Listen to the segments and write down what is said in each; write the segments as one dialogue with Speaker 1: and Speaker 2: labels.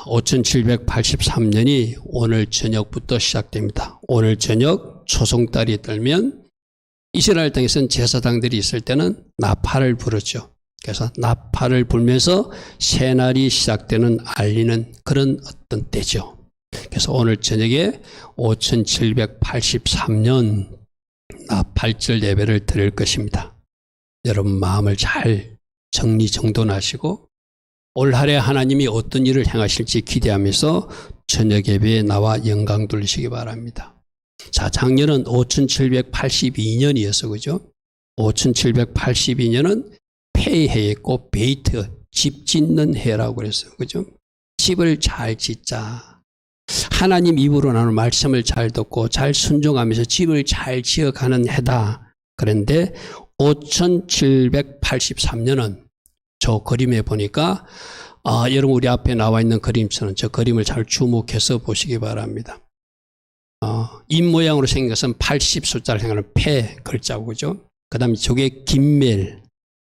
Speaker 1: 5783년이 오늘 저녁부터 시작됩니다. 오늘 저녁 초송달이 들면 이스라엘 땅에서는 제사장들이 있을 때는 나팔을 부르죠. 그래서 나팔을 불면서 새날이 시작되는 알리는 그런 어떤 때죠. 그래서 오늘 저녁에 5783년 나팔절 예배를 드릴 것입니다. 여러분 마음을 잘 정리정돈하시고 올 한해 하나님이 어떤 일을 행하실지 기대하면서 저녁 예배에 나와 영광 돌리시기 바랍니다. 자, 작년은 5782년이었어, 그죠? 5782년은 폐해했고 베이트, 집 짓는 해라고 그랬어요, 그죠? 집을 잘 짓자. 하나님 입으로 나오는 말씀을 잘 듣고 잘 순종하면서 집을 잘 지어가는 해다. 그런데 5783년은 저 그림에 보니까 여러분 우리 앞에 나와 있는 그림처럼 저 그림을 잘 주목해서 보시기 바랍니다. 입 모양으로 생긴 것은 80 숫자를 생각하는 폐 글자고, 그죠? 그 다음에 저게 김멜.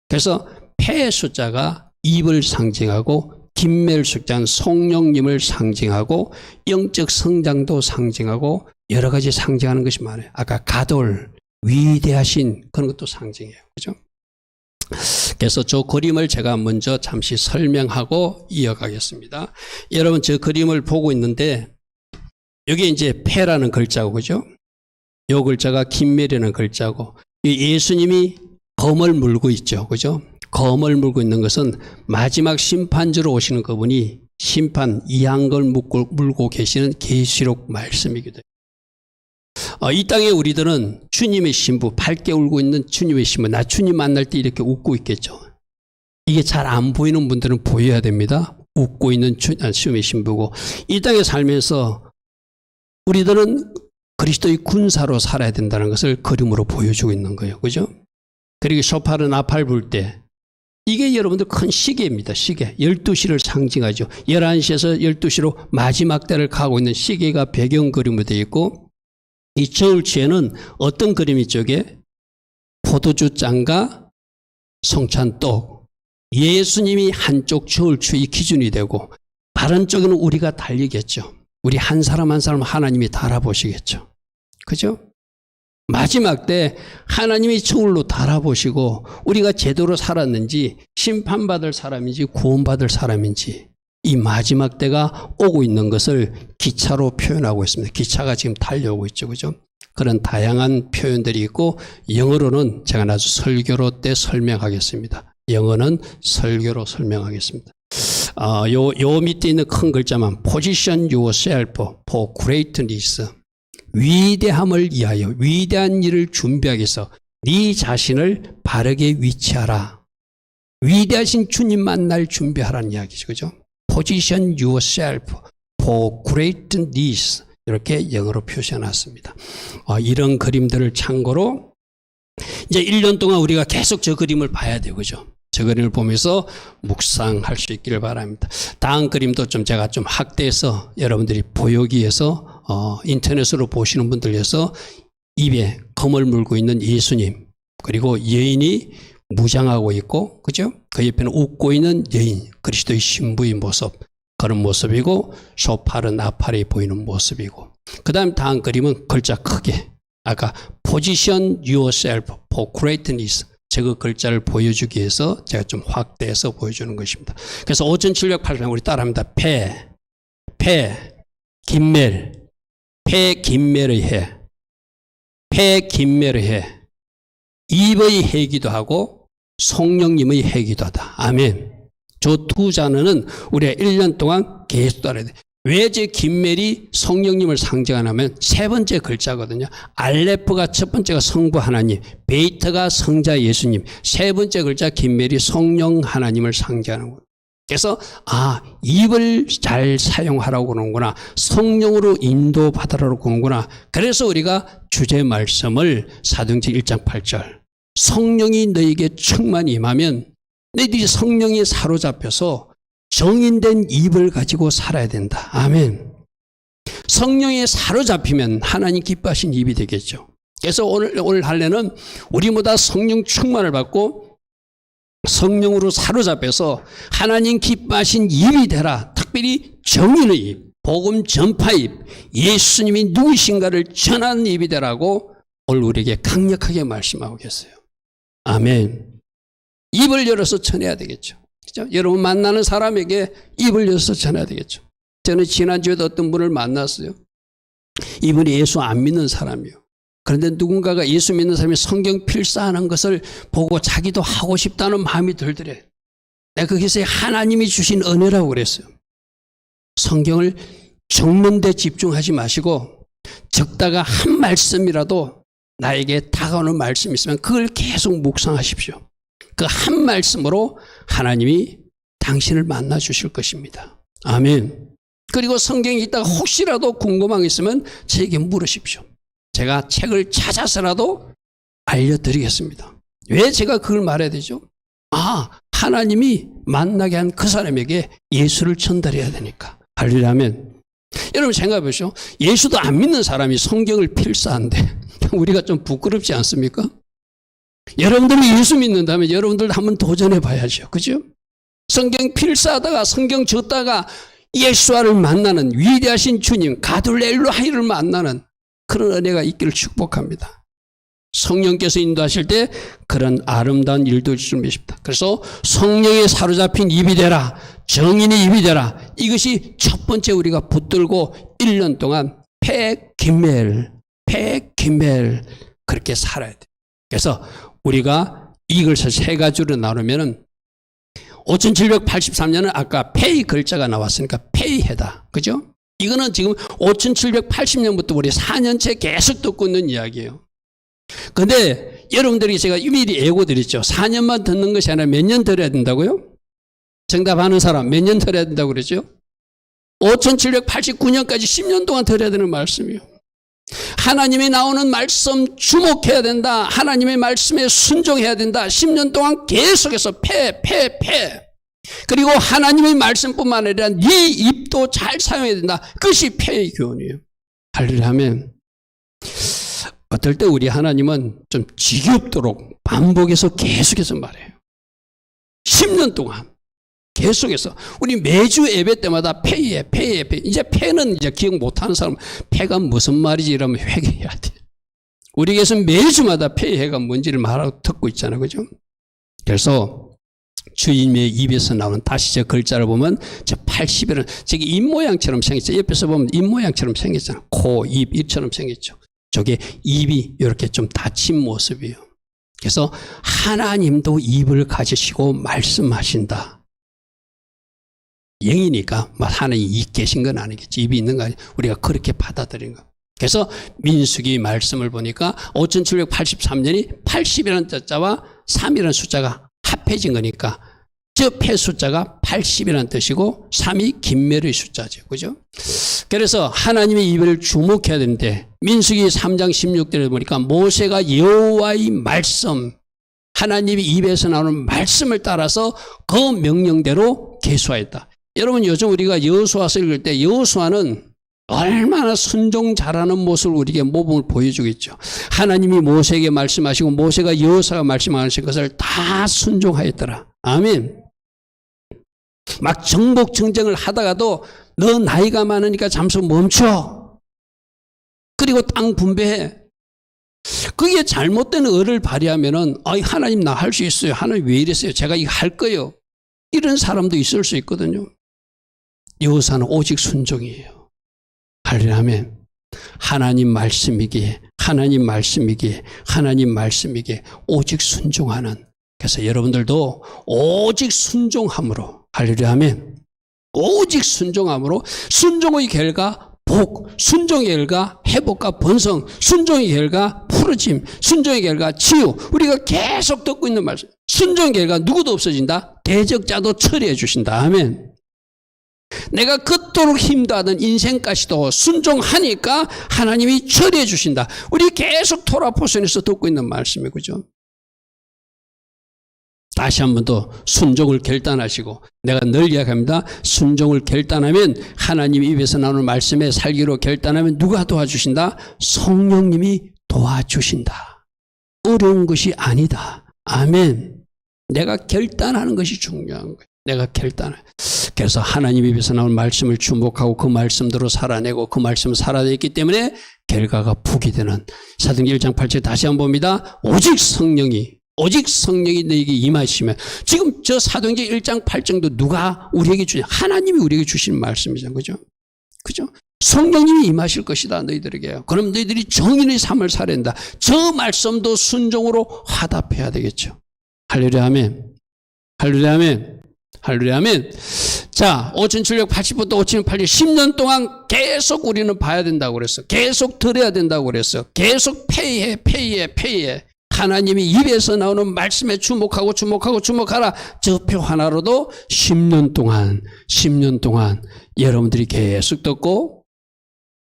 Speaker 1: 그래서 폐 숫자가 입을 상징하고 김멜 숫자는 성령님을 상징하고 영적 성장도 상징하고 여러 가지 상징하는 것이 많아요. 아까 가돌, 위대하신 그런 것도 상징해요, 그죠? 그래서 저 그림을 제가 먼저 잠시 설명하고 이어가겠습니다. 여러분 저 그림을 보고 있는데 여기 이제 폐라는 글자고, 그죠? 요 글자가 김멜이라는 글자고 예수님이 검을 물고 있죠, 그죠? 검을 물고 있는 것은 마지막 심판주로 오시는 그분이 심판 이한걸 물고 계시는 계시록 말씀이기도 해요. 이 땅에 우리들은 주님의 신부, 밝게 울고 있는 주님의 신부, 나 주님 만날 때 이렇게 웃고 있겠죠. 이게 잘 안 보이는 분들은 보여야 됩니다. 웃고 있는 주님의 신부고, 이 땅에 살면서 우리들은 그리스도의 군사로 살아야 된다는 것을 그림으로 보여주고 있는 거예요, 그죠? 그리고 쇼파르 나팔 불 때 이게 여러분들 큰 시계입니다. 시계. 12시를 상징하죠. 11시에서 12시로 마지막 때를 가고 있는 시계가 배경 그림으로 되어 있고, 이 저울추에는 어떤 그림이 쪽에 포도주 잔과 성찬떡, 예수님이 한쪽 저울추의 기준이 되고 다른 쪽에는 우리가 달리겠죠. 우리 한 사람 한 사람 하나님이 달아보시겠죠. 그죠? 마지막 때 하나님이 저울로 달아보시고 우리가 제대로 살았는지 심판받을 사람인지 구원받을 사람인지 이 마지막 때가 오고 있는 것을 기차로 표현하고 있습니다. 기차가 지금 달려오고 있죠, 그죠? 그런 다양한 표현들이 있고 영어로는 제가 나중에 설교로 때 설명하겠습니다. 영어는 설교로 설명하겠습니다. 요 밑에 있는 큰 글자만 Position yourself for greatness. 위대함을 위하여 위대한 일을 준비하기 위해서 네 자신을 바르게 위치하라. 위대하신 주님 만날 준비하라는 이야기죠, 그죠? Position yourself for greatness. 이렇게 영어로 표시해놨습니다. 이런 그림들을 참고로 이제 1년 동안 우리가 계속 저 그림을 봐야 돼요, 그죠? 저 그림을 보면서 묵상할 수 있기를 바랍니다. 다음 그림도 좀 제가 좀 확대해서 여러분들이 보여기 위해서 인터넷으로 보시는 분들 위해서 입에 검을 물고 있는 예수님, 그리고 여인이 무장하고 있고, 그죠? 그 옆에는 웃고 있는 여인, 그리스도의 신부의 모습, 그런 모습이고, 쇼파르 나팔이 보이는 모습이고, 그 다음 다음 그림은 글자 크게 아까 Position yourself for greatness, 저 글자를 보여주기 위해서 제가 좀 확대해서 보여주는 것입니다. 그래서 5708년 우리 따라합니다. 폐, 김멜, 폐, 김멜의 해, 폐, 김멜의 해, 입의 해기도 하고 성령님의 해기도 하다. 아멘. 저 두 단어는 우리가 1년 동안 계속 따라야 돼. 왜 제 김멜이 성령님을 상징하냐면 세 번째 글자거든요. 알레프가 첫 번째가 성부 하나님, 베이트가 성자 예수님, 세 번째 글자 김멜이 성령 하나님을 상징하는 거예요. 그래서 입을 잘 사용하라고 그러는구나, 성령으로 인도받으라고 그러는구나. 그래서 우리가 주제 말씀을 사도행전 1장 8절 성령이 너에게 충만히 임하면 너희들이 성령에 사로잡혀서 정인된 입을 가지고 살아야 된다. 아멘. 성령에 사로잡히면 하나님 기뻐하신 입이 되겠죠. 그래서 오늘 할례는 우리보다 성령 충만을 받고 성령으로 사로잡혀서 하나님 기뻐하신 입이 되라. 특별히 정의의 입, 복음 전파 입, 예수님이 누구신가를 전하는 입이 되라고 오늘 우리에게 강력하게 말씀하고 계세요. 아멘. 입을 열어서 전해야 되겠죠. 그렇죠? 여러분 만나는 사람에게 입을 열어서 전해야 되겠죠. 저는 지난주에도 어떤 분을 만났어요. 이분이 예수 안 믿는 사람이에요. 그런데 누군가가 예수 믿는 사람이 성경 필사하는 것을 보고 자기도 하고 싶다는 마음이 들더래. 내가 거기서 하나님이 주신 은혜라고 그랬어요. 성경을 적는 데 집중하지 마시고 적다가 한 말씀이라도 나에게 다가오는 말씀이 있으면 그걸 계속 묵상하십시오. 그 한 말씀으로 하나님이 당신을 만나 주실 것입니다. 아멘. 그리고 성경이 있다가 혹시라도 궁금한 게 있으면 저에게 물으십시오. 제가 책을 찾아서라도 알려드리겠습니다. 왜 제가 그걸 말해야 되죠? 하나님이 만나게 한 그 사람에게 예수를 전달해야 되니까. 할렐루야면. 여러분 생각해 보시오. 예수도 안 믿는 사람이 성경을 필사한데 우리가 좀 부끄럽지 않습니까? 여러분들이 예수 믿는다면 여러분들 한번 도전해 봐야죠. 그죠? 성경 필사하다가 성경 적다가 예수와를 만나는 위대하신 주님 가둘레일로하이를 만나는 그런 은혜가 있기를 축복합니다. 성령께서 인도하실 때 그런 아름다운 일도 있을 줄 믿습니다. 그래서 성령에 사로잡힌 입이 되라, 정인의 입이 되라. 이것이 첫 번째 우리가 붙들고 1년 동안 폐기멜 그렇게 살아야 돼요. 그래서 우리가 이것을 세 가지로 나누면은 5783년은 아까 페이 글자가 나왔으니까 페이해다. 그죠? 이거는 지금 5780년부터 우리 4년째 계속 듣고 있는 이야기예요. 근데 여러분들이 제가 미리 예고드렸죠. 4년만 듣는 것이 아니라 몇 년 들어야 된다고요? 정답하는 사람 몇 년 들어야 된다고 그랬죠? 5789년까지 10년 동안 들어야 되는 말씀이에요. 하나님이 나오는 말씀 주목해야 된다. 하나님의 말씀에 순종해야 된다. 10년 동안 계속해서 그리고 하나님의 말씀뿐만 아니라 네 입도 잘 사용해야 된다. 그것이 폐의 교훈이에요. 할렐루야면. 어떨 때 우리 하나님은 좀 지겹도록 반복해서 계속해서 말해요. 10년 동안 계속해서 우리 매주 예배 때마다 폐해. 이제 폐는 이제 기억 못하는 사람 폐가 무슨 말이지 이러면 회개해야 돼. 우리 교회에서 매주마다 폐해가 뭔지를 말하고 듣고 있잖아요, 그죠? 그래서 주님의 입에서 나오는 다시 저 글자를 보면 저 80일은 저기 입 모양처럼 생겼죠. 옆에서 보면 입 모양처럼 생겼잖아요. 코, 입, 입처럼 생겼죠. 저게 입이 이렇게 좀 닫힌 모습이에요. 그래서 하나님도 입을 가지시고 말씀하신다. 영이니까 하나님이 입 계신 건 아니겠지. 입이 있는 거 아니에요. 우리가 그렇게 받아들이는 거. 그래서 민수기 말씀을 보니까 5783년이 80이라는 자와 3이라는 숫자가 합해진 거니까 저 폐 숫자가 80이라는 뜻이고 3이 김멸의 숫자죠. 그죠? 그래서 하나님의 입을 주목해야 되는데 민수기 3장 16절에 보니까 모세가 여호와의 말씀 하나님의 입에서 나오는 말씀을 따라서 그 명령대로 계수하였다. 여러분 요즘 우리가 여호수아서 읽을 때 여호수아는 얼마나 순종 잘하는 모습을 우리에게 모범을 보여주고 있죠. 하나님이 모세에게 말씀하시고 모세가 여호수아가 말씀하신 것을 다 순종하였더라. 아멘. 막 정복정쟁을 하다가도 너 나이가 많으니까 잠시 멈춰. 그리고 땅 분배해. 그게 잘못된 의를 발휘하면은 하나님 나 할 수 있어요. 하나님 왜 이랬어요? 제가 이거 할 거예요. 이런 사람도 있을 수 있거든요. 여호수아는 오직 순종이에요. 할렐루야. 하나님 말씀이기에 오직 순종하는. 그래서 여러분들도 오직 순종함으로 할렐루야. 오직 순종함으로 순종의 결과 복, 순종의 결과 회복과 번성, 순종의 결과 푸르짐, 순종의 결과 치유. 우리가 계속 듣고 있는 말씀. 순종의 결과 누구도 없어진다. 대적자도 처리해 주신다. 아멘. 내가 그토록 힘들어하던 인생까지도 순종하니까 하나님이 처리해 주신다. 우리 계속 토라 포션에서 듣고 있는 말씀이에요. 그죠? 다시 한 번 더 순종을 결단하시고 내가 늘 이야기합니다. 순종을 결단하면 하나님 입에서 나오는 말씀에 살기로 결단하면 누가 도와주신다? 성령님이 도와주신다. 어려운 것이 아니다. 아멘. 내가 결단하는 것이 중요한 거예요. 내가 결단을. 그래서 하나님 입에서 나온 말씀을 주목하고 그 말씀대로 살아내고 그 말씀을 살아냈기 때문에 결과가 복이 되는 사도행전 1장 8절 다시 한번 봅니다. 오직 성령이 너에게 임하시면 지금 저 사도행전 1장 8절도 누가 우리에게 주냐? 하나님이 우리에게 주신 말씀이잖아요. 그죠? 성령님이 임하실 것이다 너희들에게요. 그럼 너희들이 정인의 삶을 살아야 된다. 저 말씀도 순종으로 화답해야 되겠죠. 할렐루야 아멘. 할렐루야 아멘. 할렐루야 아멘. 자, 5780부터 5780 10년 동안 계속 우리는 봐야 된다고 그랬어. 계속 들어야 된다고 그랬어. 계속 페이해. 하나님이 입에서 나오는 말씀에 주목하라. 저 표 하나로도 10년 동안 여러분들이 계속 듣고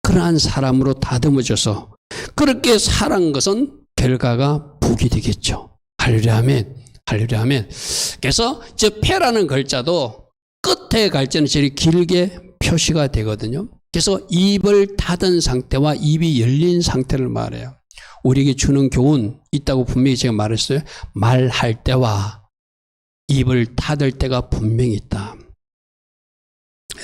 Speaker 1: 그러한 사람으로 다듬어져서 그렇게 살아간 것은 결과가 복이 되겠죠. 할렐루야 아멘. 할렐루야 아멘. 그래서 저 패라는 글자도 끝에 갈자는 제일 길게 표시가 되거든요. 그래서 입을 닫은 상태와 입이 열린 상태를 말해요. 우리에게 주는 교훈 있다고 분명히 제가 말했어요. 말할 때와 입을 닫을 때가 분명히 있다.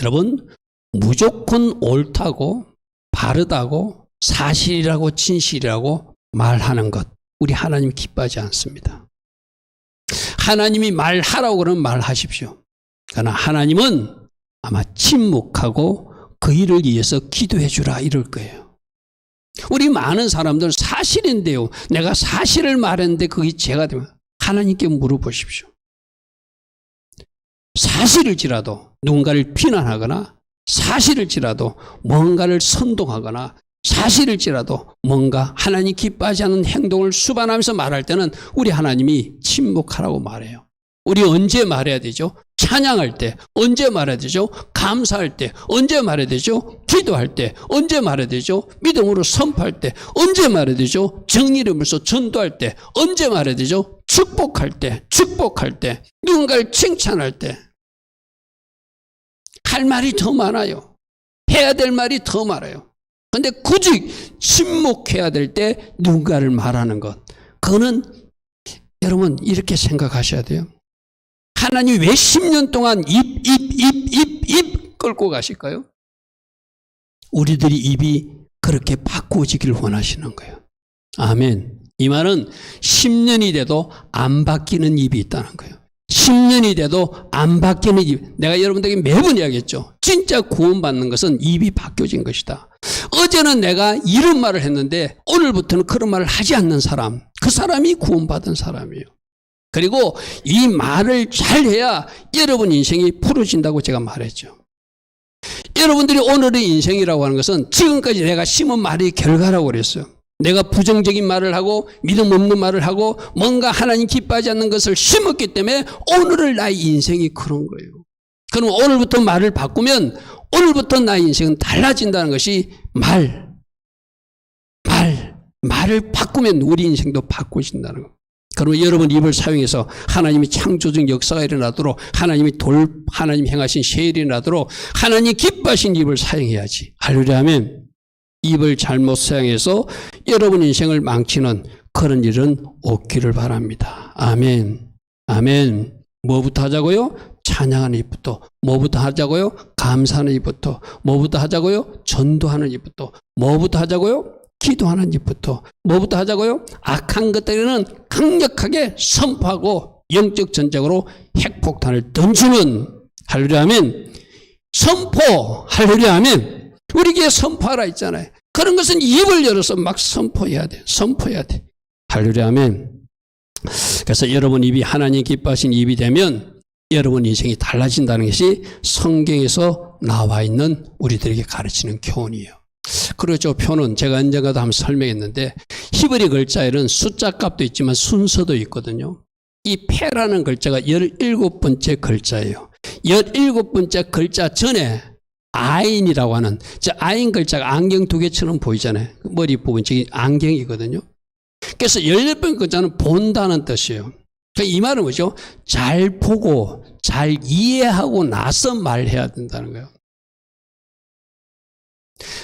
Speaker 1: 여러분, 무조건 옳다고 바르다고 사실이라고 진실이라고 말하는 것, 우리 하나님 기뻐하지 않습니다. 하나님이 말하라고 그러면 말하십시오. 그러나 하나님은 아마 침묵하고 그 일을 위해서 기도해 주라 이럴 거예요. 우리 많은 사람들 사실인데요. 내가 사실을 말했는데 그게 죄가 되면 하나님께 물어보십시오. 사실일지라도 누군가를 비난하거나 사실일지라도 뭔가를 선동하거나 사실일지라도 뭔가 하나님 기뻐하지 않는 행동을 수반하면서 말할 때는 우리 하나님이 침묵하라고 말해요. 우리 언제 말해야 되죠? 찬양할 때 언제 말해야 되죠? 감사할 때 언제 말해야 되죠? 기도할 때 언제 말해야 되죠? 믿음으로 선포할 때 언제 말해야 되죠? 정의를 물서 전도할 때 언제 말해야 되죠? 축복할 때 누군가를 칭찬할 때 할 말이 더 많아요. 해야 될 말이 더 많아요. 그런데 굳이 침묵해야 될 때 누군가를 말하는 것, 그거는 여러분 이렇게 생각하셔야 돼요. 하나님 왜 10년 동안 입 끌고 가실까요? 우리들이 입이 그렇게 바꾸어지기를 원하시는 거예요. 아멘. 이 말은 10년이 돼도 안 바뀌는 입이 있다는 거예요. 10년이 돼도 안 바뀌는 입. 내가 여러분들에게 매번 이야기했죠. 진짜 구원받는 것은 입이 바뀌어진 것이다. 어제는 내가 이런 말을 했는데 오늘부터는 그런 말을 하지 않는 사람, 그 사람이 구원받은 사람이에요. 그리고 이 말을 잘해야 여러분 인생이 풀어진다고 제가 말했죠. 여러분들이 오늘의 인생이라고 하는 것은 지금까지 내가 심은 말의 결과라고 그랬어요. 내가 부정적인 말을 하고 믿음 없는 말을 하고 뭔가 하나님 기뻐하지 않는 것을 심었기 때문에 오늘의 나의 인생이 그런 거예요. 그럼 오늘부터 말을 바꾸면 오늘부터 나의 인생은 달라진다는 것이 말을 바꾸면 우리 인생도 바꾸신다는 거예요. 그러면 여러분 입을 사용해서 하나님이 창조적 역사가 일어나도록 하나님 행하신 세일이 일어나도록 하나님 기뻐하신 입을 사용해야지. 할렐루야 아멘. 입을 잘못 사용해서 여러분 인생을 망치는 그런 일은 없기를 바랍니다. 아멘. 아멘. 뭐부터 하자고요? 찬양하는 입부터. 뭐부터 하자고요? 감사하는 입부터. 뭐부터 하자고요? 전도하는 입부터. 뭐부터 하자고요? 기도하는 입부터. 뭐부터 하자고요? 악한 것들에는 강력하게 선포하고 영적 전쟁으로 핵폭탄을 던지는. 할렐루야 아멘. 선포. 할렐루야 아멘. 우리에게 선포하라 있잖아요. 그런 것은 입을 열어서 막 선포해야 돼. 선포해야 돼. 할렐루야 아멘. 그래서 여러분 입이 하나님 기뻐하신 입이 되면 여러분 인생이 달라진다는 것이 성경에서 나와 있는 우리들에게 가르치는 교훈이에요. 그리고 저 표는 제가 언젠가도 한번 설명했는데 히브리 글자에는 숫자 값도 있지만 순서도 있거든요. 이 패라는 글자가 17번째 글자예요. 17번째 글자 전에 아인이라고 하는 저 아인 글자가 안경 두 개처럼 보이잖아요. 머리 부분 저기 안경이거든요. 그래서 18번째 글자는 본다는 뜻이에요. 이 말은 뭐죠? 잘 보고 잘 이해하고 나서 말해야 된다는 거예요.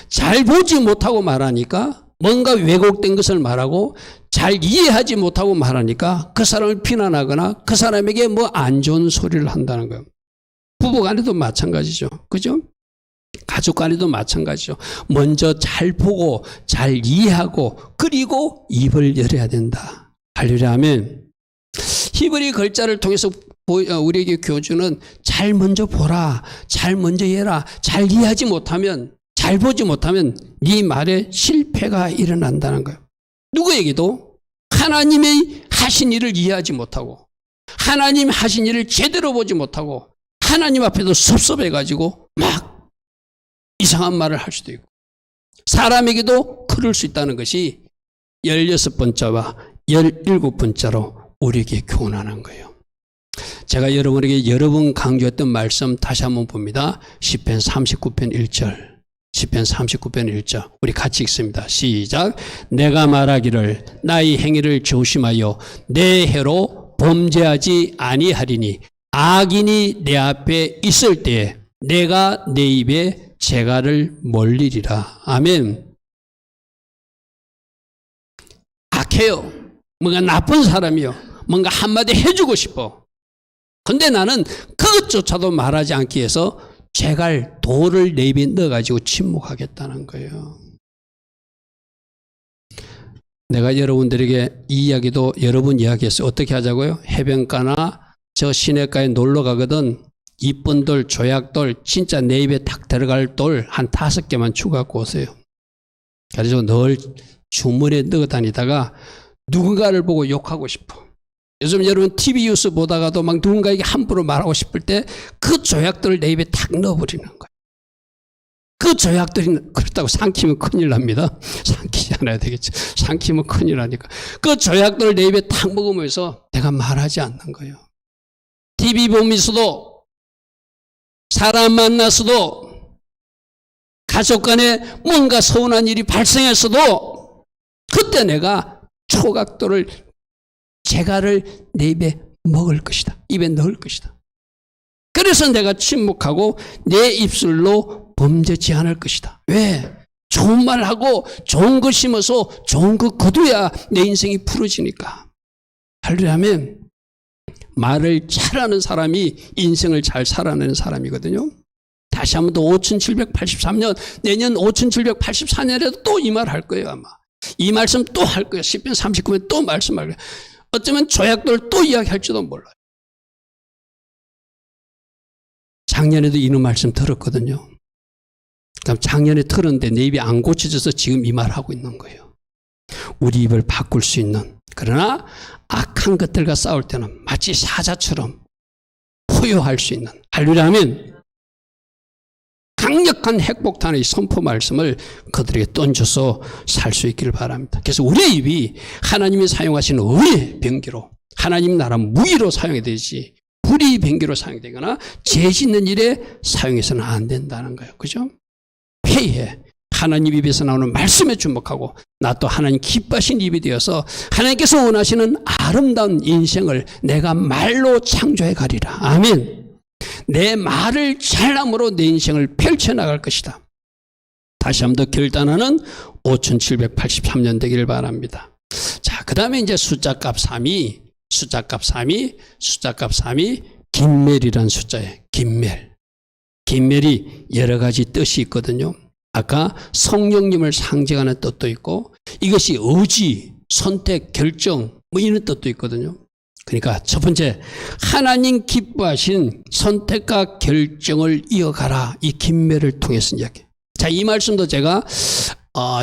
Speaker 1: 잘 보지 못하고 말하니까 뭔가 왜곡된 것을 말하고 잘 이해하지 못하고 말하니까 그 사람을 비난하거나 그 사람에게 뭐 안 좋은 소리를 한다는 거예요. 부부 간에도 마찬가지죠. 그죠? 가족 간에도 마찬가지죠. 먼저 잘 보고 잘 이해하고 그리고 입을 열어야 된다. 할렐루야 하면 히브리 글자를 통해서 우리에게 교주는 잘 먼저 보라, 잘 먼저 해라, 잘 이해하지 못하면, 잘 보지 못하면 네 말에 실패가 일어난다는 거예요. 누구에게도 하나님의 하신 일을 이해하지 못하고 하나님 하신 일을 제대로 보지 못하고 하나님 앞에도 섭섭해가지고 막 이상한 말을 할 수도 있고 사람에게도 그럴 수 있다는 것이 16번째와 17번째로 우리에게 교훈하는 거예요. 제가 여러분에게 여러 번 강조했던 말씀 다시 한번 봅니다. 시편 39편 1절. 시편 39편 1절. 우리 같이 읽습니다. 시작. 내가 말하기를 나의 행위를 조심하여 내 해로 범죄하지 아니하리니 악인이 내 앞에 있을 때에 내가 내 입에 재갈을 몰리리라. 아멘. 악해요. 뭔가 나쁜 사람이요. 뭔가 한마디 해주고 싶어. 근데 나는 그것조차도 말하지 않기 위해서 재갈 돌을 내 입에 넣어가지고 침묵하겠다는 거예요. 내가 여러분들에게 이 이야기도 여러 번 이야기했어요. 어떻게 하자고요? 해변가나 저 시내가에 놀러 가거든 이쁜 돌, 조약돌, 진짜 내 입에 탁 들어갈 돌 한 5개만 추가갖고 오세요. 그래서 늘 주머니에 넣어 다니다가 누군가를 보고 욕하고 싶어. 요즘 여러분 TV 뉴스 보다가도 막 누군가에게 함부로 말하고 싶을 때 그 조약들을 내 입에 탁 넣어버리는 거예요. 그 조약들이 그렇다고 삼키면 큰일 납니다. 삼키지 않아야 되겠죠. 삼키면 큰일 나니까. 그 조약들을 내 입에 탁 먹으면서 내가 말하지 않는 거예요. TV 보면서도 사람 만나서도 가족 간에 뭔가 서운한 일이 발생했어도 그때 내가 초각도를 재갈을 내 입에 먹을 것이다. 입에 넣을 것이다. 그래서 내가 침묵하고 내 입술로 범죄치 않을 것이다. 왜? 좋은 말 하고 좋은 거 심어서 좋은 거 거둬야 내 인생이 풀어지니까. 할렐루야면 말을 잘하는 사람이 인생을 잘 살아내는 사람이거든요. 다시 한번 더 5783년 내년 5784년에도 또 이 말 할 거예요. 아마 이 말씀 또 할 거예요. 시편 39편 또 말씀할 거예요. 어쩌면 조약돌 또 이야기할지도 몰라요. 작년에도 이런 말씀 들었거든요. 그럼 작년에 들었는데 내 입이 안 고쳐져서 지금 이 말하고 있는 거예요. 우리 입을 바꿀 수 있는, 그러나 악한 것들과 싸울 때는 마치 사자처럼 포효할 수 있는, 할렐루야면 강력한 핵폭탄의 선포 말씀을 그들에게 던져서 살 수 있기를 바랍니다. 그래서 우리의 입이 하나님이 사용하시는 의의 병기로, 하나님 나라 무기로 사용되지 불의의 병기로 사용되거나 죄 짓는 일에 사용해서는 안 된다는 거예요. 그죠? 회의해. 하나님 입에서 나오는 말씀에 주목하고 나 또 하나님 기뻐하신 입이 되어서 하나님께서 원하시는 아름다운 인생을 내가 말로 창조해 가리라. 아멘. 내 말을 잘함으로 내 인생을 펼쳐나갈 것이다. 다시 한번 더 결단하는 5783년 되기를 바랍니다. 자, 그 다음에 이제 숫자값 3이 긴멜이라는 숫자예요. 긴멜이 여러 가지 뜻이 있거든요. 아까 성령님을 상징하는 뜻도 있고 이것이 의지, 선택, 결정 뭐 이런 뜻도 있거든요. 그러니까 첫 번째, 하나님 기뻐하신 선택과 결정을 이어가라. 이 긴멜을 통해서 이야기. 자, 이 말씀도 제가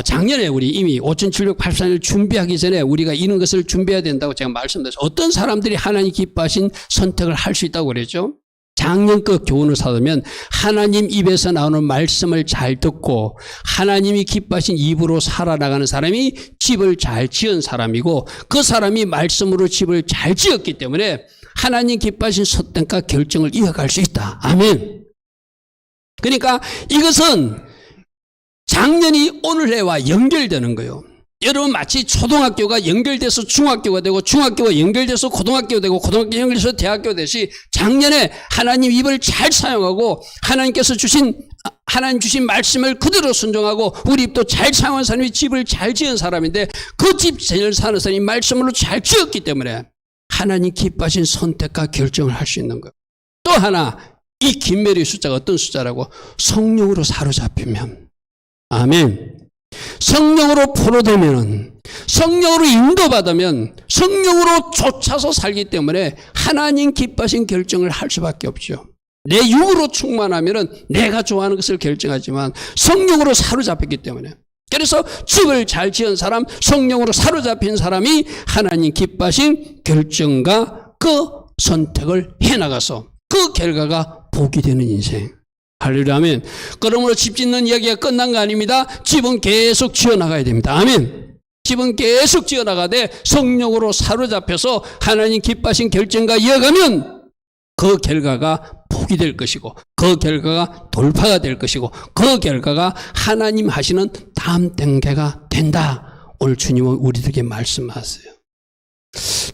Speaker 1: 작년에 우리 이미 5784년을 준비하기 전에 우리가 이런 것을 준비해야 된다고 제가 말씀드렸어요. 어떤 사람들이 하나님 기뻐하신 선택을 할 수 있다고 그랬죠? 작년 그 교훈을 사두면 하나님 입에서 나오는 말씀을 잘 듣고 하나님이 기뻐하신 입으로 살아나가는 사람이 집을 잘 지은 사람이고 그 사람이 말씀으로 집을 잘 지었기 때문에 하나님 기뻐하신 선택과 결정을 이어갈 수 있다. 아멘. 그러니까 이것은 작년이 오늘 해와 연결되는 거예요. 여러분 마치 초등학교가 연결돼서 중학교가 되고 중학교가 연결돼서 고등학교가 되고 고등학교 연결돼서 대학교가 되듯이 작년에 하나님 입을 잘 사용하고 하나님께서 주신 하나님 주신 말씀을 그대로 순종하고 우리 입도 잘 사용한 사람이 집을 잘 지은 사람인데 그 집 잘 사는 사람이 말씀으로 잘 지었기 때문에 하나님 기뻐하신 선택과 결정을 할 수 있는 거예요. 또 하나, 이 김메리 숫자가 어떤 숫자라고? 성령으로 사로잡히면, 아멘. 성령으로 포로되면, 성령으로 인도받으면, 성령으로 쫓아서 살기 때문에 하나님 기뻐하신 결정을 할 수밖에 없죠. 내 육으로 충만하면은 내가 좋아하는 것을 결정하지만 성령으로 사로잡혔기 때문에. 그래서 집을 잘 지은 사람, 성령으로 사로잡힌 사람이 하나님 기뻐하신 결정과 그 선택을 해나가서 그 결과가 복이 되는 인생. 할렐루야, 아멘. 그러므로 집 짓는 이야기가 끝난 거 아닙니다. 집은 계속 지어나가야 됩니다. 아멘. 집은 계속 지어나가되 성령으로 사로잡혀서 하나님 기뻐하신 결정과 이어가면 그 결과가 복이 될 것이고 그 결과가 돌파가 될 것이고 그 결과가 하나님 하시는 다음 단계가 된다. 오늘 주님은 우리들에게 말씀하세요.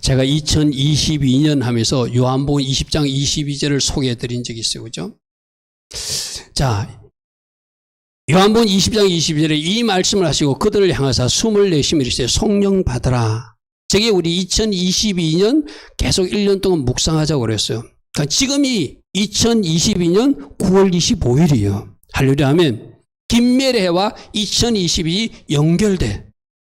Speaker 1: 제가 2022년 하면서 요한복음 20장 22절을 소개해 드린 적이 있어요. 그죠? 자, 요한복음 20장 22절에 이 말씀을 하시고 그들을 향하사 숨을 내쉬며 이르시되 성령 받으라. 저게 우리 2022년 계속 1년 동안 묵상하자고 그랬어요. 그러니까 지금이 2022년 9월 25일이에요. 할렐루야, 아멘. 김메레와 2022이 연결돼.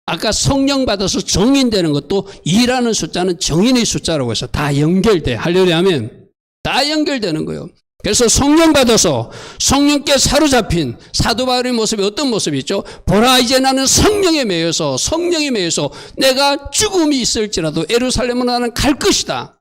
Speaker 1: 아까 성령 받아서 정인되는 것도 2라는 숫자는 정인의 숫자라고 해서 다 연결돼. 할렐루야, 아멘. 다 연결되는 거예요. 그래서 성령 받아서 성령께 사로잡힌 사도 바울의 모습이 어떤 모습이죠? 보라, 이제 나는 성령에 매여서 내가 죽음이 있을지라도 예루살렘으로 나는 갈 것이다.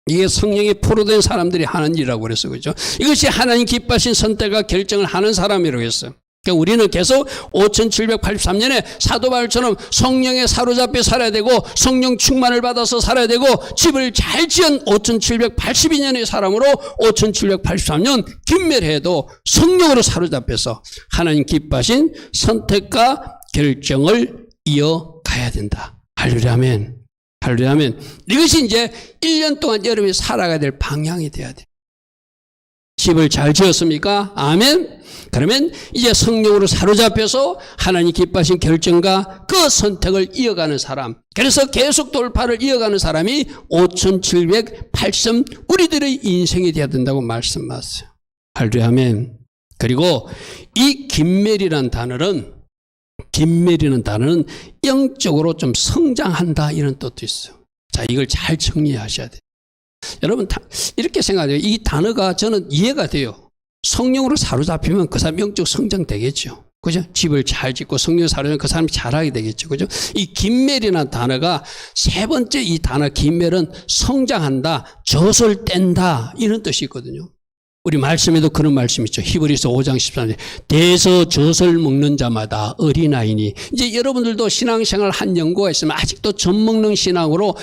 Speaker 1: 이게 성령에 포로된 사람들이 하는 일이라고 그랬어요. 그렇죠? 이것이 하나님 기뻐하신 선택과 결정을 하는 사람이라고 했어요. 그러니까 우리는 계속 5783년에 사도 바울처럼 성령에 사로잡혀 살아야 되고 성령 충만을 받아서 살아야 되고 집을 잘 지은 5782년의 사람으로 5783년 김멜해도 성령으로 사로잡혀서 하나님 기뻐하신 선택과 결정을 이어가야 된다. 할렐루야, 아멘. 할렐루야, 아멘. 이것이 이제 1년 동안 여러분이 살아가야 될 방향이 돼야 돼요. 집을 잘 지었습니까? 아멘. 그러면 이제 성령으로 사로잡혀서 하나님 기뻐하신 결정과 그 선택을 이어가는 사람. 그래서 계속 돌파를 이어가는 사람이 5780 우리들의 인생이 되어야 된다고 말씀하셨어요. 할렐루야, 아멘. 그리고 이 김멜이라는 단어는 영적으로 좀 성장한다 이런 뜻도 있어요. 자, 이걸 잘 정리하셔야 돼요. 여러분 이렇게 생각해요. 이 단어가 저는 이해가 돼요. 성령으로 사로잡히면 그 사람 영적 성장되겠죠. 그죠? 집을 잘 짓고 성령 사로잡히면 그 사람이 잘하게 되겠죠. 그죠? 이 김멜이라는 단어가 세 번째 이 단어 김멜은 성장한다, 젖을 뗀다 이런 뜻이 있거든요. 우리 말씀에도 그런 말씀 있죠. 히브리서 5장 13절. 대서 젖을 먹는 자마다 어린아이니. 이제 여러분들도 신앙생활 한 연고가 있으면 아직도 젖 먹는 신앙으로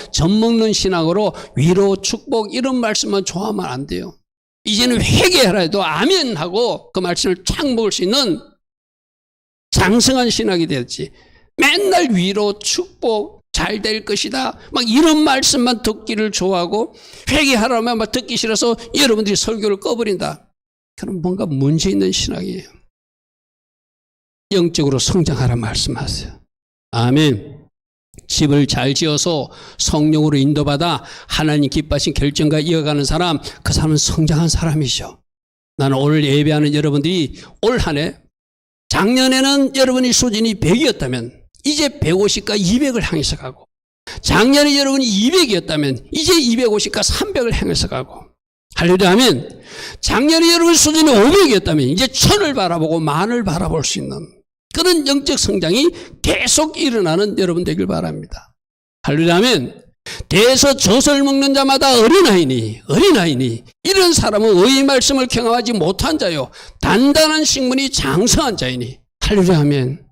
Speaker 1: 위로, 축복 이런 말씀만 좋아하면 안 돼요. 이제는 회개하라 해도 아멘 하고 그 말씀을 착 먹을 수 있는 장성한 신학이 되었지. 맨날 위로, 축복, 잘 될 것이다. 막 이런 말씀만 듣기를 좋아하고 회개하라면 막 듣기 싫어서 여러분들이 설교를 꺼버린다. 그럼 뭔가 문제 있는 신학이에요. 영적으로 성장하라 말씀하세요. 아멘. 집을 잘 지어서 성령으로 인도받아 하나님 기뻐하신 결정과 이어가는 사람, 그 사람은 성장한 사람이죠. 나는 오늘 예배하는 여러분들이 올 한 해 작년에는 여러분의 수준이 100이었다면 이제 150과 200을 향해서 가고, 작년에 여러분이 200이었다면 이제 250과 300을 향해서 가고, 할렐루야, 아멘. 작년에 여러분 수준이 500이었다면 이제 1000을 바라보고 10,000을 바라볼 수 있는 그런 영적 성장이 계속 일어나는 여러분 되길 바랍니다. 할렐루야, 아멘. 대서 젖을 먹는 자마다 어린아이니 이런 사람은 의의 말씀을 경험하지 못한 자요 단단한 식문이 장성한 자이니. 할렐루야, 아멘.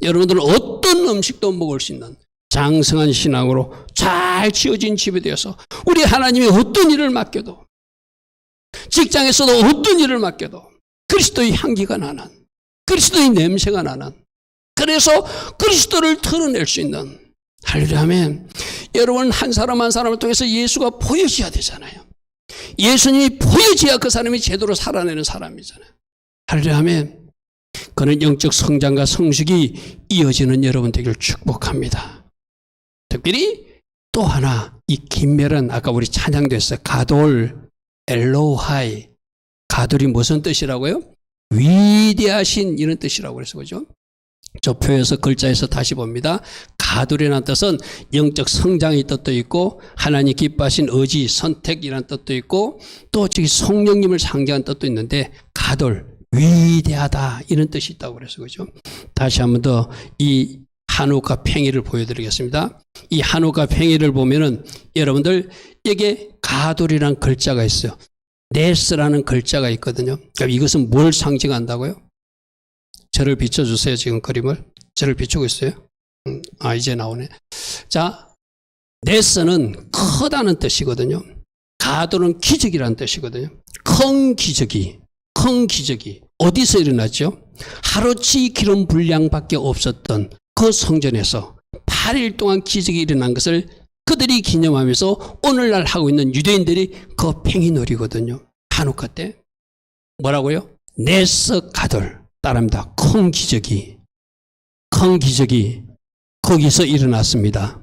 Speaker 1: 여러분들은 어떤 음식도 먹을 수 있는 장성한 신앙으로 잘 지어진 집에 되어서 우리 하나님이 어떤 일을 맡겨도, 직장에서도 어떤 일을 맡겨도 그리스도의 향기가 나는, 그리스도의 냄새가 나는, 그래서 그리스도를 드러낼 수 있는. 할렐루야, 아멘. 여러분 한 사람 한 사람을 통해서 예수가 보여져야 되잖아요. 예수님이 보여져야 그 사람이 제대로 살아내는 사람이잖아요. 할렐루야 하면 그는 영적 성장과 성숙이 이어지는 여러분 되기를 축복합니다. 특별히 또 하나 이 긴멜은 아까 우리 찬양도 했어요. 가돌, 엘로하이. 가돌이 무슨 뜻이라고요? 위대하신 이런 뜻이라고 그래서 그죠? 저 표에서 글자에서 다시 봅니다. 가돌이라는 뜻은 영적 성장의 뜻도 있고 하나님 기뻐하신 의지, 선택이라는 뜻도 있고 또 저기 성령님을 상징하는 뜻도 있는데 가돌, 위대하다 이런 뜻이 있다고 그래서 그죠? 다시 한 번 더 이 한우카 팽이를 보여드리겠습니다. 이 한우카 팽이를 보면은 여러분들 여기에 가돌이라는 글자가 있어요. 네스라는 글자가 있거든요. 그럼 이것은 뭘 상징한다고요? 저를 비춰주세요. 지금 그림을. 저를 비추고 있어요. 이제 나오네. 자, 네스는 크다는 뜻이거든요. 가돌은 기적이라는 뜻이거든요. 큰 기적이 어디서 일어났죠? 하루치 기름 분량밖에 없었던 그 성전에서 8일 동안 기적이 일어난 것을 그들이 기념하면서 오늘날 하고 있는 유대인들이 그 팽이놀이거든요. 한우카 때 뭐라고요? 네스 가돌 따라합니다. 큰 기적이 거기서 일어났습니다.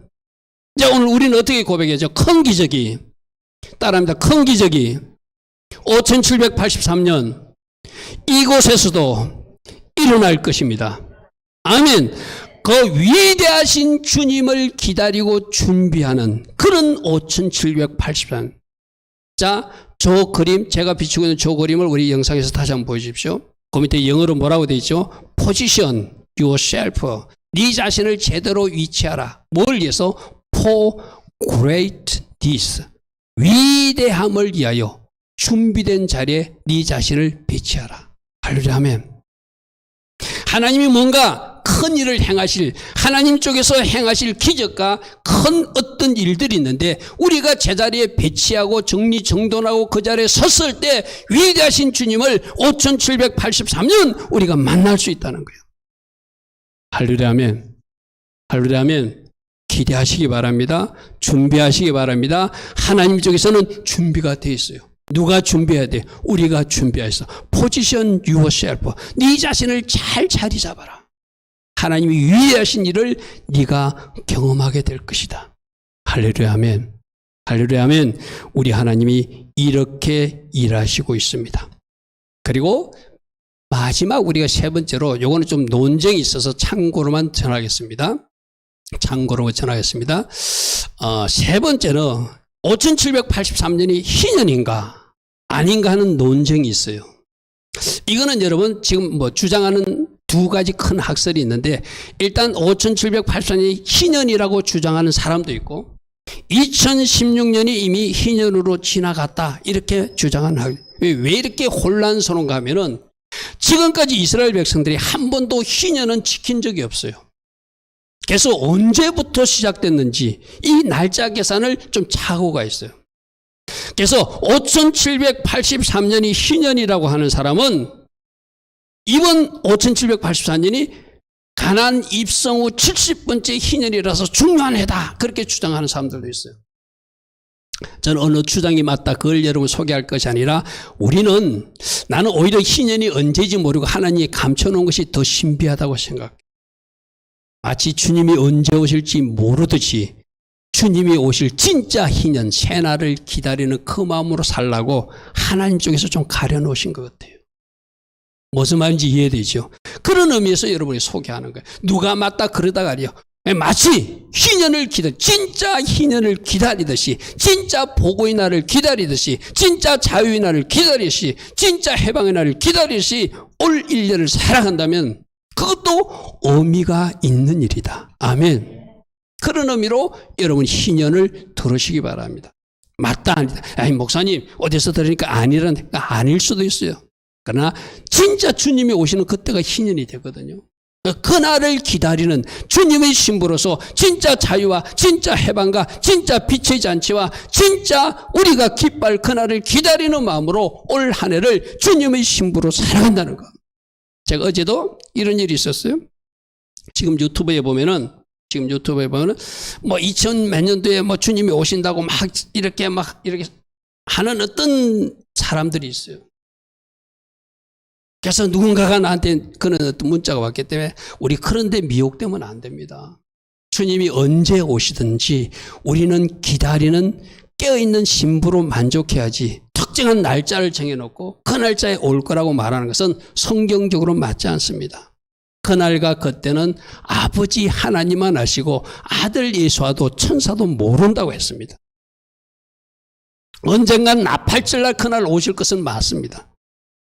Speaker 1: 자, 오늘 우리는 어떻게 고백하죠? 큰 기적이 따라합니다. 큰 기적이 5783년 이곳에서도 일어날 것입니다. 아멘. 그 위대하신 주님을 기다리고 준비하는 그런 5783년. 자, 저 그림, 제가 비추고 있는 저 그림을 우리 영상에서 다시 한번 보여주십시오. 그 밑에 영어로 뭐라고 되어 있죠? Position yourself. 네 자신을 제대로 위치하라. 뭘 위해서? For greatness. 위대함을 위하여 준비된 자리에 네 자신을 배치하라. 할렐루야 아멘. 하나님이 뭔가 큰 일을 행하실, 하나님 쪽에서 행하실 기적과 큰 어떤 일들이 있는데 우리가 제자리에 배치하고 정리정돈하고 그 자리에 섰을 때 위대하신 주님을 5783년 우리가 만날 수 있다는 거예요. 할렐루야 아멘. 할렐루야 아멘. 기대하시기 바랍니다. 준비하시기 바랍니다. 하나님 쪽에서는 준비가 되어 있어요. 누가 준비해야 돼? 우리가 준비해서 Position yourself. 네 자신을 잘 자리 잡아라. 하나님이 위대하신 일을 네가 경험하게 될 것이다. 할렐루야 아멘. 할렐루야 아멘. 우리 하나님이 이렇게 일하시고 있습니다. 그리고 마지막 우리가 세 번째로 요거는 좀 논쟁이 있어서 참고로만 전하겠습니다. 참고로 전하겠습니다. 세 번째는 5783년이 희년인가 아닌가 하는 논쟁이 있어요. 이거는 여러분 지금 뭐 주장하는 두 가지 큰 학설이 있는데 일단 5784년이 희년이라고 주장하는 사람도 있고 2016년이 이미 희년으로 지나갔다 이렇게 주장하는 학설. 왜 이렇게 혼란스러운가 하면은 지금까지 이스라엘 백성들이 한 번도 희년은 지킨 적이 없어요. 그래서 언제부터 시작됐는지 이 날짜 계산을 좀 착오가 있어요. 그래서 5783년이 희년이라고 하는 사람은 이번 5784년이 가나안 입성 후 70번째 희년이라서 중요한 해다 그렇게 주장하는 사람들도 있어요. 저는 어느 주장이 맞다 그걸 여러분 소개할 것이 아니라 나는 오히려 희년이 언제인지 모르고 하나님이 감춰놓은 것이 더 신비하다고 생각해요. 마치 주님이 언제 오실지 모르듯이 주님이 오실 진짜 희년 새날을 기다리는 그 마음으로 살라고 하나님 쪽에서 좀 가려놓으신 것 같아요. 무슨 말인지 이해되죠? 그런 의미에서 여러분이 소개하는 거예요. 누가 맞다 그러다가요. 마치 희년을 진짜 희년을 기다리듯이 진짜 복의 날을 기다리듯이 진짜 자유의 날을 기다리듯이 진짜 해방의 날을 기다리듯이 올 1년을 살아간다면 그것도 의미가 있는 일이다. 아멘. 그런 의미로 여러분 희년을 들으시기 바랍니다. 맞다 아니다. 아니 목사님 어디서 들으니까 아니라니까 아닐 수도 있어요. 그러나 진짜 주님이 오시는 그때가 희년이 되거든요. 그날을 기다리는 주님의 신부로서 진짜 자유와 진짜 해방과 진짜 빛의 잔치와 진짜 우리가 기뻐할 그날을 기다리는 마음으로 올 한 해를 주님의 신부로 살아간다는 것. 제가 어제도 이런 일이 있었어요. 지금 유튜브에 보면은 뭐 2000 몇 년도에 뭐 주님이 오신다고 막 이렇게 하는 어떤 사람들이 있어요. 그래서 누군가가 나한테 그런 어떤 문자가 왔기 때문에 우리 그런데 미혹되면 안 됩니다. 주님이 언제 오시든지 우리는 기다리는 깨어있는 신부로 만족해야지 특정한 날짜를 정해놓고 그 날짜에 올 거라고 말하는 것은 성경적으로 맞지 않습니다. 그날과 그때는 아버지 하나님만 아시고 아들 예수와도 천사도 모른다고 했습니다. 언젠간 나팔절날 그날 오실 것은 맞습니다.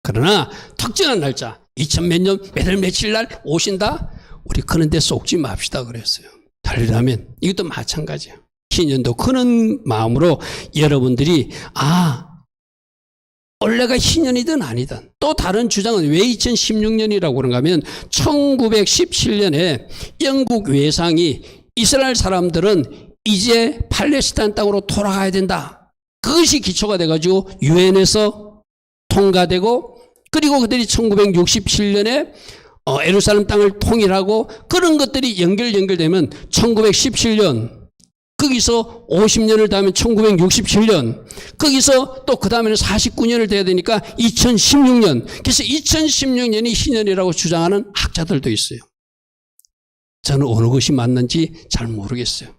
Speaker 1: 그러나 특정한 날짜 2000몇 년 몇 월 며칠 날 오신다? 우리 그런데 속지 맙시다 그랬어요. 달리라면 이것도 마찬가지예요. 희년도 그런 마음으로 여러분들이 원래가 희년이든 아니든 또 다른 주장은 왜 2016년이라고 그런가 하면 1917년에 영국 외상이 이스라엘 사람들은 이제 팔레스타인 땅으로 돌아가야 된다. 그것이 기초가 돼가지고 유엔에서 통과되고 그리고 그들이 1967년에 예루살렘 땅을 통일하고 그런 것들이 연결되면 1917년 거기서 50년을 더하면 1967년 거기서 또 그 다음에는 49년을 돼야 되니까 2016년 그래서 2016년이 희년이라고 주장하는 학자들도 있어요. 저는 어느 것이 맞는지 잘 모르겠어요.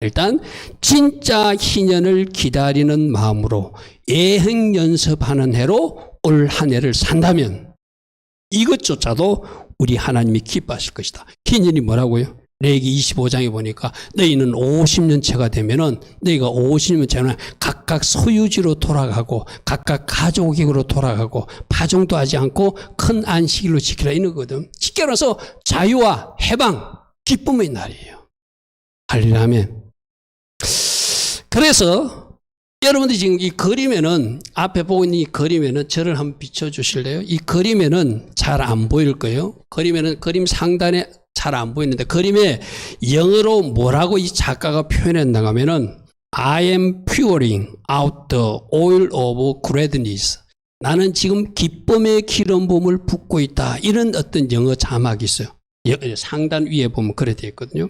Speaker 1: 일단 진짜 희년을 기다리는 마음으로 예행 연습하는 해로 올 한 해를 산다면 이것조차도 우리 하나님이 기뻐하실 것이다. 희년이 뭐라고요? 레위기 25장에 보니까 너희는 50년째가 되면은 너희가 50년째는 각각 소유지로 돌아가고 각각 가족에게로 돌아가고 파종도 하지 않고 큰 안식일로 지키라 이런 거거든. 쉽게 말해서 자유와 해방, 기쁨의 날이에요. 할렐루야면. 그래서 여러분들이 지금 이 그림에는 앞에 보고 있는 이 그림에는 저를 한번 비춰주실래요? 이 그림에는 잘 안 보일 거예요. 그림에는 그림 상단에 잘 안 보이는데 그림에 영어로 뭐라고 이 작가가 표현했나 하면은 I am pouring out the oil of gladness. 나는 지금 기쁨의 기름 부음을 붓고 있다. 이런 어떤 영어 자막이 있어요. 상단 위에 보면 그래 되어 있거든요.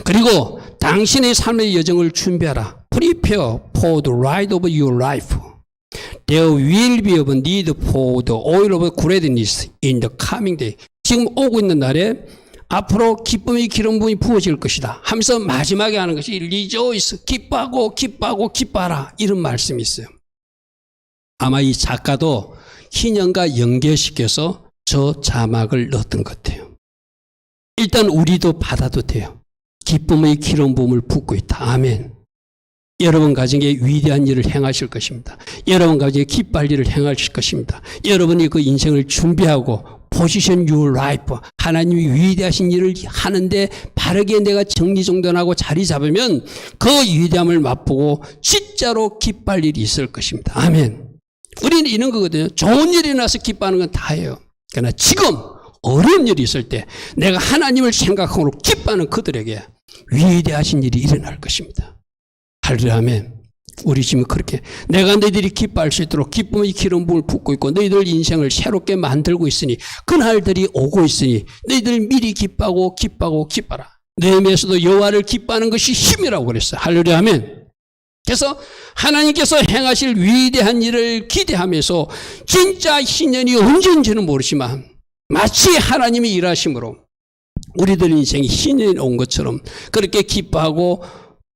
Speaker 1: 그리고 당신의 삶의 여정을 준비하라. Prepare for the ride of your life. There will be a need for the oil of gladness in the coming day. 지금 오고 있는 날에 앞으로 기쁨의 기름 부음이 부어질 것이다 하면서 마지막에 하는 것이 rejoice, 기뻐하고 기뻐하고 기뻐하라 이런 말씀이 있어요. 아마 이 작가도 희년과 연계시켜서 저 자막을 넣었던 것 같아요. 일단 우리도 받아도 돼요. 기쁨의 기름 부음을 붓고 있다. 아멘. 여러분 가정에 위대한 일을 행하실 것입니다. 여러분 가정에 기뻐할 일을 행하실 것입니다. 여러분이 그 인생을 준비하고 position your life, 하나님이 위대하신 일을 하는데 바르게 내가 정리정돈하고 자리 잡으면 그 위대함을 맛보고 진짜로 기뻐할 일이 있을 것입니다. 아멘. 우리는 이런 거거든요. 좋은 일이 나서 기뻐하는 건 다예요. 그러나 지금 어려운 일이 있을 때 내가 하나님을 생각하고 기뻐하는 그들에게 위대하신 일이 일어날 것입니다. 할렐루야. 아멘. 우리 지금 그렇게 내가 너희들이 기뻐할 수 있도록 기쁨의 기름 부음을 붓고 있고 너희들 인생을 새롭게 만들고 있으니 그날들이 오고 있으니 너희들 미리 기뻐하고 기뻐하라. 느헤미야서도 여호와를 기뻐하는 것이 힘이라고 그랬어요. 할렐루야. 아멘. 그래서 하나님께서 행하실 위대한 일을 기대하면서 진짜 희년이 언제인지는 모르지만 마치 하나님이 일하심으로 우리들 인생이 희년이 온 것처럼 그렇게 기뻐하고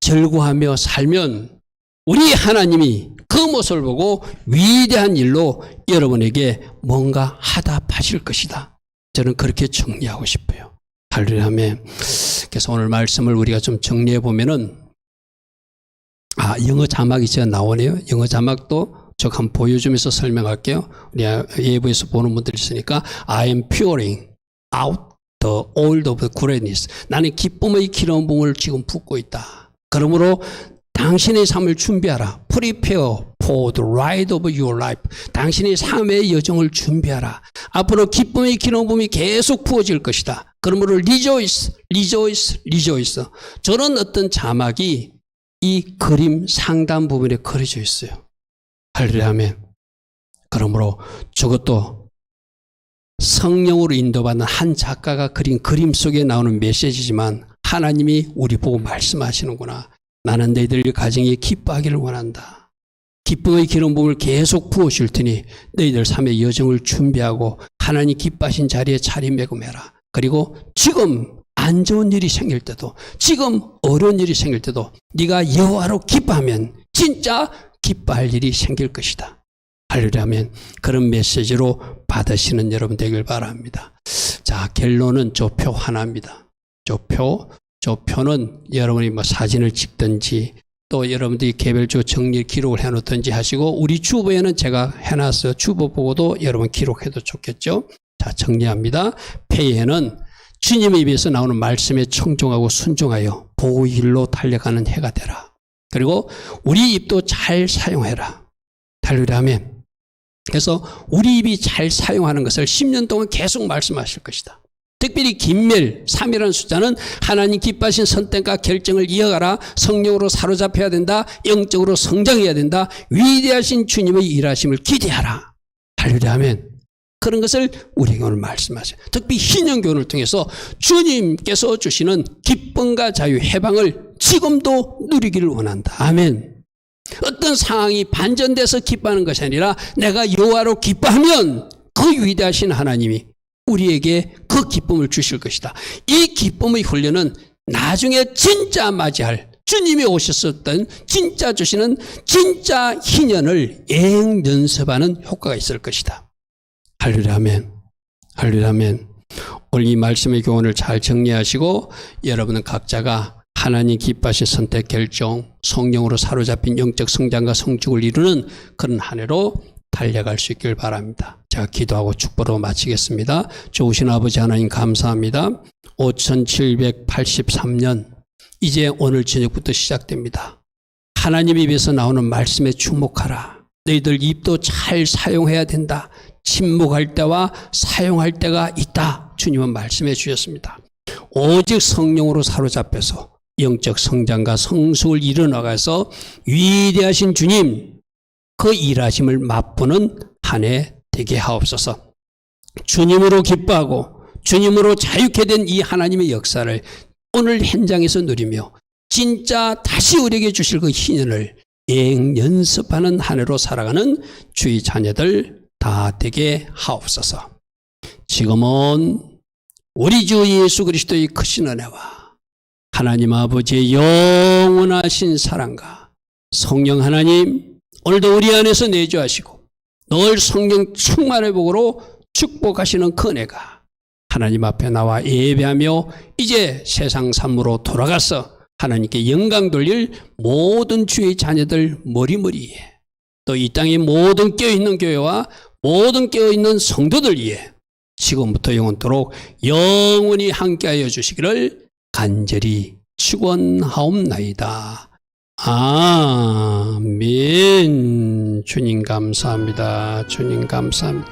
Speaker 1: 즐거워하며 살면 우리 하나님이 그 모습을 보고 위대한 일로 여러분에게 뭔가 하답하실 것이다. 저는 그렇게 정리하고 싶어요. 할렐루야. 그래서 오늘 말씀을 우리가 좀 정리해 보면은 영어 자막이 제가 나오네요. 영어 자막도 제가 한번 보여주면서 설명할게요. 우리 예부에서 보는 분들이 있으니까 I am pouring out the oil of gladness. 나는 기쁨의 기름 부음을 지금 붓고 있다. 그러므로 당신의 삶을 준비하라. Prepare for the ride of your life. 당신의 삶의 여정을 준비하라. 앞으로 기쁨의 기름 부음이 계속 부어질 것이다. 그러므로 rejoice, rejoice, rejoice. 저런 어떤 자막이 이 그림 상단 부분에 그려져 있어요. 할렐루야. 아멘. 그러므로 저것도 성령으로 인도받는 한 작가가 그린 그림 속에 나오는 메시지지만 하나님이 우리 보고 말씀하시는구나. 나는 너희들 가정이 기뻐하기를 원한다. 기쁨의 기름 부음을 계속 부어줄 테니 너희들 삶의 여정을 준비하고 하나님 기뻐하신 자리에 자리매김해라. 그리고 지금 안 좋은 일이 생길 때도, 지금 어려운 일이 생길 때도 네가 여호와로 기뻐하면 진짜 기뻐할 일이 생길 것이다. 하려면 그런 메시지로 받으시는 여러분 되길 바랍니다. 자, 결론은 저 표 하나입니다. 저 표는 여러분이 뭐 사진을 찍든지 또 여러분들이 개별적으로 정리 기록을 해놓든지 하시고, 우리 주보에는 제가 해놨어요. 주보 보고도 여러분 기록해도 좋겠죠. 자, 정리합니다. 폐에는 주님의 입에서 나오는 말씀에 청종하고 순종하여 복의 길로 달려가는 해가 되라. 그리고 우리 입도 잘 사용해라. 달리라면. 그래서 우리 입이 잘 사용하는 것을 10년 동안 계속 말씀하실 것이다. 특별히 김멸 3이라는 숫자는 하나님 기뻐하신 선택과 결정을 이어가라. 성령으로 사로잡혀야 된다. 영적으로 성장해야 된다. 위대하신 주님의 일하심을 기대하라. 달리라면. 그런 것을 우리에게 오늘 말씀하세요. 특히 희년교훈을 통해서 주님께서 주시는 기쁨과 자유, 해방을 지금도 누리기를 원한다. 아멘. 어떤 상황이 반전돼서 기뻐하는 것이 아니라 내가 여호와로 기뻐하면 그 위대하신 하나님이 우리에게 그 기쁨을 주실 것이다. 이 기쁨의 훈련은 나중에 진짜 맞이할 주님이 오셨었던 진짜 주시는 진짜 희년을 예행 연습하는 효과가 있을 것이다. 할렐루야면. 오늘 이 말씀의 교훈을 잘 정리하시고 여러분은 각자가 하나님 기뻐하신 선택, 결정, 성령으로 사로잡힌 영적 성장과 성축을 이루는 그런 한 해로 달려갈 수 있길 바랍니다. 제가 기도하고 축복으로 마치겠습니다. 좋으신 아버지 하나님 감사합니다. 5783년 이제 오늘 저녁부터 시작됩니다. 하나님 입에서 나오는 말씀에 주목하라. 너희들 입도 잘 사용해야 된다. 침묵할 때와 사용할 때가 있다. 주님은 말씀해 주셨습니다. 오직 성령으로 사로잡혀서 영적 성장과 성숙을 이뤄나가서 위대하신 주님 그 일하심을 맛보는 한 해 되게 하옵소서. 주님으로 기뻐하고 주님으로 자유케 된 이 하나님의 역사를 오늘 현장에서 누리며 진짜 다시 우리에게 주실 그 희년을 예행 연습하는 한 해로 살아가는 주의 자녀들 다 되게 하옵소서. 지금은 우리 주 예수 그리스도의 크신 은혜와 하나님 아버지의 영원하신 사랑과 성령 하나님 오늘도 우리 안에서 내주하시고 늘 성령 충만의 복으로 축복하시는 그 은혜가 하나님 앞에 나와 예배하며 이제 세상 삶으로 돌아가서 하나님께 영광 돌릴 모든 주의 자녀들 머리머리에 또 이 땅의 모든 깨어있는 교회와 모든 깨어있는 성도들 위해 지금부터 영원토록 영원히 함께하여 주시기를 간절히 축원하옵나이다. 아멘. 주님 감사합니다. 주님 감사합니다.